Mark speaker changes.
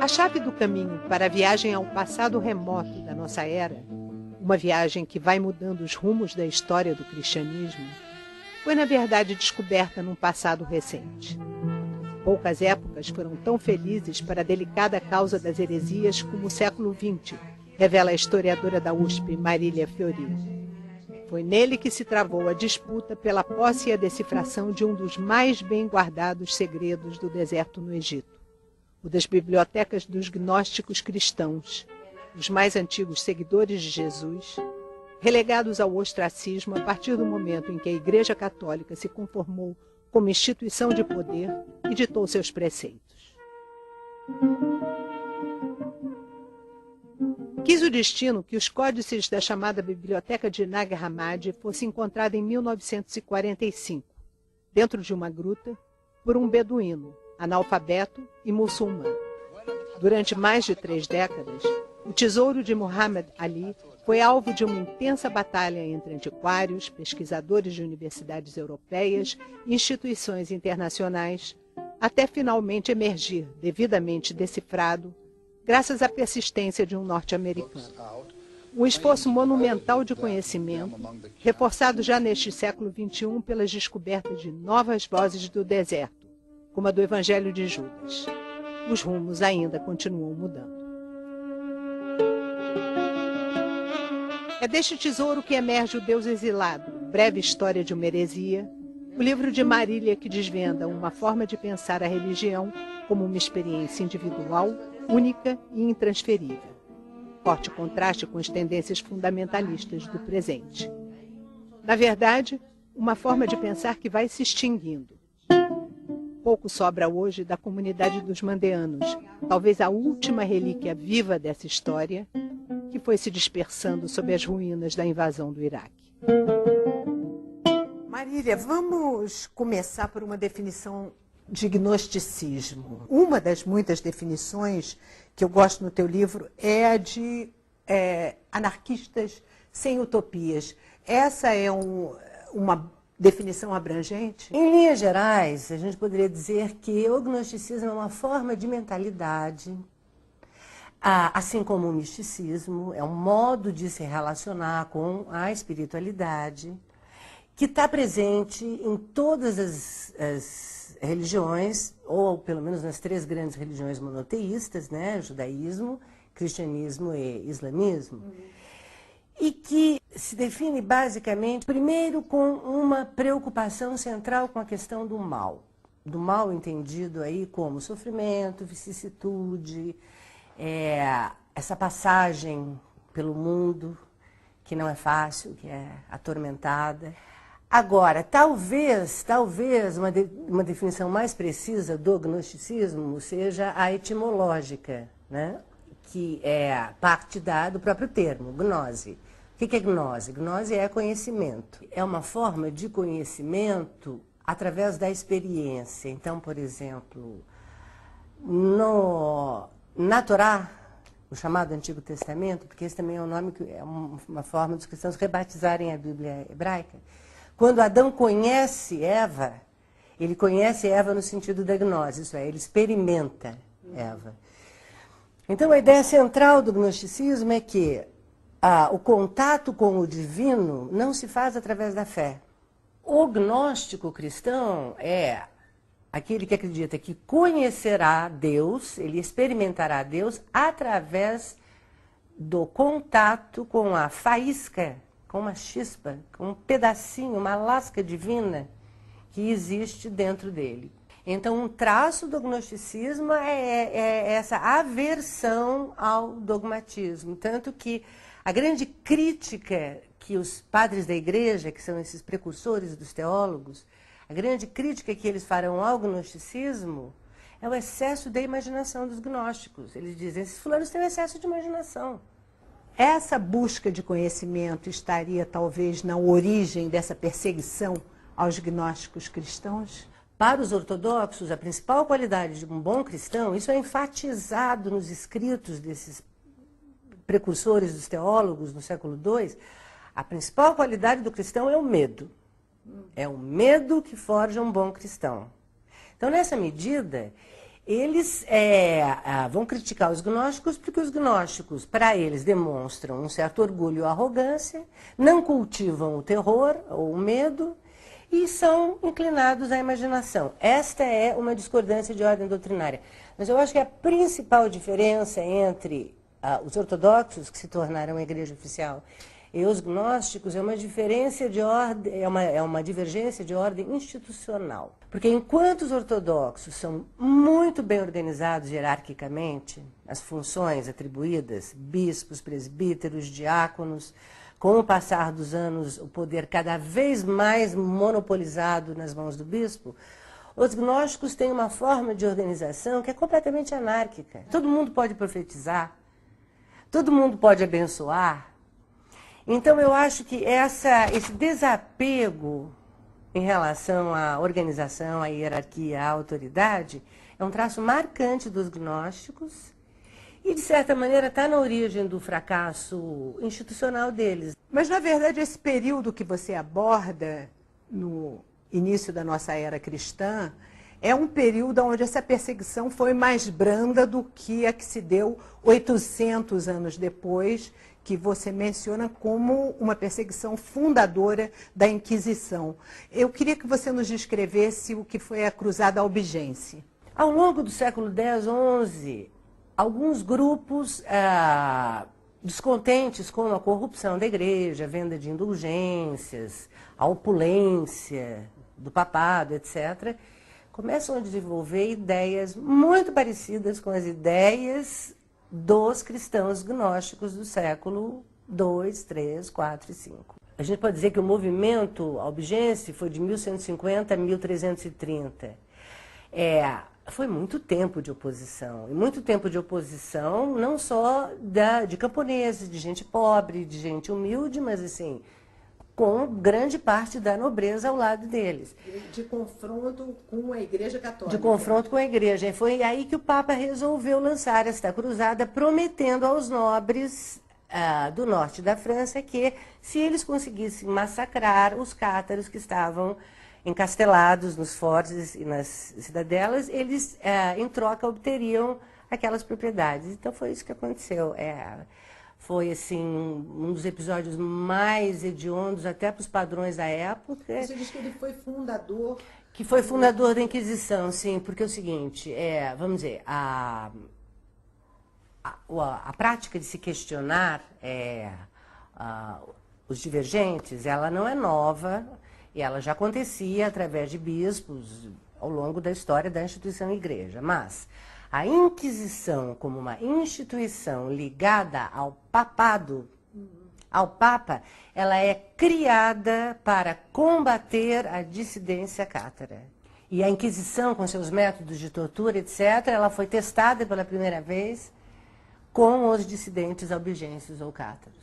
Speaker 1: A chave do caminho para a viagem ao passado remoto da nossa era, uma viagem que vai mudando os rumos da história do cristianismo, foi na verdade descoberta num passado recente. Poucas épocas foram tão felizes para a delicada causa das heresias como o século XX, revela a historiadora da USP, Marília Fiorino. Foi nele que se travou a disputa pela posse e a decifração de um dos mais bem guardados segredos do deserto no Egito, o das bibliotecas dos gnósticos cristãos, os mais antigos seguidores de Jesus, relegados ao ostracismo a partir do momento em que a Igreja Católica se conformou como instituição de poder e ditou seus preceitos. Quis o destino que os códices da chamada Biblioteca de Nag Hammadi fossem encontrados em 1945, dentro de uma gruta, por um beduíno, analfabeto e muçulmano. Durante mais de 3 décadas, o tesouro de Muhammad Ali foi alvo de uma intensa batalha entre antiquários, pesquisadores de universidades europeias e instituições internacionais, até finalmente emergir, devidamente decifrado, graças à persistência de um norte-americano. Um esforço monumental de conhecimento, reforçado já neste século XXI pelas descobertas de novas vozes do deserto, como a do Evangelho de Judas. Os rumos ainda continuam mudando. É deste tesouro que emerge o Deus Exilado, breve história de uma heresia, o livro de Marília que desvenda uma forma de pensar a religião como uma experiência individual, única e intransferível. Forte contraste com as tendências fundamentalistas do presente. Na verdade, uma forma de pensar que vai se extinguindo. Pouco sobra hoje da comunidade dos mandeanos, talvez a última relíquia viva dessa história, que foi se dispersando sob as ruínas da invasão do Iraque. Marília, vamos começar por uma definição de gnosticismo. Uma das muitas definições que eu gosto no teu livro é a de anarquistas sem utopias. Essa é uma definição abrangente?
Speaker 2: Em linhas gerais, a gente poderia dizer que o gnosticismo é uma forma de mentalidade, assim como o misticismo, é um modo de se relacionar com a espiritualidade, que está presente em todas as religiões, ou pelo menos nas 3 grandes religiões monoteístas, né? Judaísmo, cristianismo e islamismo, e que se define basicamente, primeiro, com uma preocupação central com a questão do mal entendido aí como sofrimento, vicissitude, essa passagem pelo mundo que não é fácil, que é atormentada. Agora, talvez uma definição mais precisa do gnosticismo seja a etimológica, né? Que é parte do próprio termo, gnose. O que é gnose? Gnose é conhecimento. É uma forma de conhecimento através da experiência. Então, por exemplo, na Torá, o chamado Antigo Testamento, porque esse também é um nome que é uma forma dos cristãos rebatizarem a Bíblia hebraica, quando Adão conhece Eva, ele conhece Eva no sentido da gnose, isso é, ele experimenta Eva. Então, a ideia central do gnosticismo é que o contato com o divino não se faz através da fé. O gnóstico cristão é aquele que acredita que conhecerá Deus, ele experimentará Deus através do contato com a faísca, com uma chispa, com um pedacinho, uma lasca divina que existe dentro dele. Então, um traço do gnosticismo é essa aversão ao dogmatismo. Tanto que a grande crítica que os padres da igreja, que são esses precursores dos teólogos, a grande crítica que eles farão ao gnosticismo é o excesso da imaginação dos gnósticos. Eles dizem, esses fulanos têm excesso de imaginação.
Speaker 1: Essa busca de conhecimento estaria talvez na origem dessa perseguição aos gnósticos cristãos?
Speaker 2: Para os ortodoxos, a principal qualidade de um bom cristão, isso é enfatizado nos escritos desses precursores dos teólogos no século II, a principal qualidade do cristão é o medo. É o medo que forja um bom cristão. Então, nessa medida, eles vão criticar os gnósticos porque os gnósticos, para eles, demonstram um certo orgulho ou arrogância, não cultivam o terror ou o medo e são inclinados à imaginação. Esta é uma discordância de ordem doutrinária. Mas eu acho que a principal diferença entre os ortodoxos, que se tornaram a igreja oficial, e os gnósticos é uma diferença de ordem, uma divergência de ordem institucional. Porque enquanto os ortodoxos são muito bem organizados hierarquicamente, as funções atribuídas, bispos, presbíteros, diáconos, com o passar dos anos, o poder cada vez mais monopolizado nas mãos do bispo, os gnósticos têm uma forma de organização que é completamente anárquica. Todo mundo pode profetizar, todo mundo pode abençoar. Então, eu acho que esse desapego em relação à organização, à hierarquia, à autoridade, é um traço marcante dos gnósticos e, de certa maneira, está na origem do fracasso institucional deles.
Speaker 1: Mas, na verdade, esse período que você aborda no início da nossa era cristã é um período onde essa perseguição foi mais branda do que a que se deu 800 anos depois, que você menciona como uma perseguição fundadora da Inquisição. Eu queria que você nos descrevesse o que foi a Cruzada Albigense.
Speaker 2: Ao longo do século X, XI, alguns grupos descontentes com a corrupção da igreja, a venda de indulgências, a opulência do papado, etc., começam a desenvolver ideias muito parecidas com as ideias dos cristãos gnósticos do século II, III, IV e V. A gente pode dizer que o movimento albigense foi de 1150 a 1330. Foi muito tempo de oposição. E muito tempo de oposição não só de camponeses, de gente pobre, de gente humilde, mas assim, com grande parte da nobreza ao lado deles.
Speaker 1: De confronto com a Igreja Católica.
Speaker 2: De confronto com a Igreja. E foi aí que o Papa resolveu lançar esta cruzada, prometendo aos nobres do norte da França que, se eles conseguissem massacrar os cátaros que estavam encastelados nos fortes e nas cidadelas, eles, em troca, obteriam aquelas propriedades. Então, foi isso que aconteceu. Foi, assim, um dos episódios mais hediondos, até para os padrões da época.
Speaker 1: Você diz que ele foi fundador...
Speaker 2: Que foi fundador da Inquisição, sim, porque é o seguinte, vamos dizer, a prática de se questionar os divergentes, ela não é nova, e ela já acontecia através de bispos ao longo da história da instituição igreja, mas... A Inquisição, como uma instituição ligada ao papado, ao Papa, ela é criada para combater a dissidência cátara. E a Inquisição, com seus métodos de tortura, etc., ela foi testada pela primeira vez com os dissidentes albigenses ou cátaros.